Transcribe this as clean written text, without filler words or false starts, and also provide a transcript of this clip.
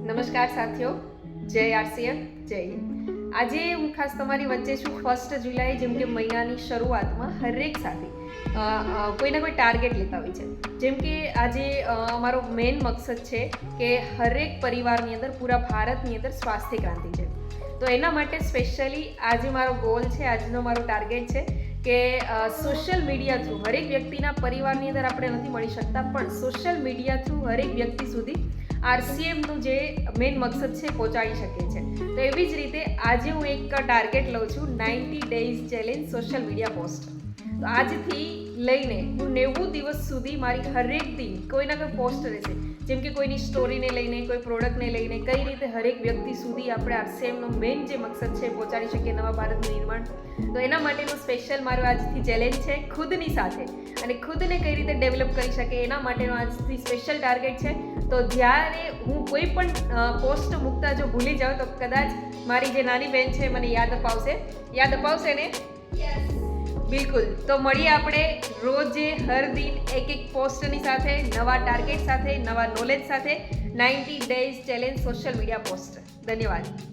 નમસ્કાર સાથીઓ, જય આરસીએમ, જય હિન્દ. આજે હું ખાસ તમારી વચ્ચે છું 1 જુલાઈ, જેમ કે મહિનાની શરૂઆતમાં હરેક સાથી કોઈને કોઈ ટાર્ગેટ લેતા હોય છે. જેમ કે આજે અમારો મેઇન મકસદ છે કે હરેક પરિવારની અંદર, પૂરા ભારતની અંદર સ્વાસ્થ્ય ક્રાંતિ છે. તો એના માટે સ્પેશિયલી આજે મારો ગોલ છે, આજનો મારો ટાર્ગેટ છે કે સોશિયલ મીડિયા થ્રુ હરેક વ્યક્તિના પરિવારની અંદર આપણે નથી મળી શકતા, પણ સોશિયલ મીડિયા થ્રુ હરેક વ્યક્તિ સુધી આરસીએમનું જે મેઇન મકસદ છે પહોંચાડી શકે છે. તો એવી જ રીતે આજે હું એક ટાર્ગેટ લઉં છું, 90 days challenge social media post. તો આજથી લઈને હું 90 દિવસ સુધી મારી હરેક દિન કોઈના કોઈ પોસ્ટ રહેશે. જેમ કે કોઈની સ્ટોરીને લઈને, કોઈ પ્રોડક્ટને લઈને, કઈ રીતે હરેક વ્યક્તિ સુધી આપણે આરસીએમનો મેઇન જે મકસદ છે પહોંચાડી શકીએ, નવા ભારતનું નિર્માણ. તો એના માટેનો સ્પેશિયલ મારો આજથી ચેલેન્જ છે ખુદની સાથે, અને ખુદને કઈ રીતે ડેવલપ કરી શકે એના માટેનો આજથી સ્પેશિયલ ટાર્ગેટ છે. તો જ્યારે હું કોઈ પણ પોસ્ટ મૂકતા જો ભૂલી જાઉં તો કદાચ મારી જે નાની બહેન છે મને યાદ અપાવશે ને? બિલકુલ. તો મળીએ આપણે રોજે હર દિન એક પોસ્ટની સાથે, નવા ટાર્ગેટ સાથે, નવા નોલેજ સાથે. 90 days challenge social media post. ધન્યવાદ.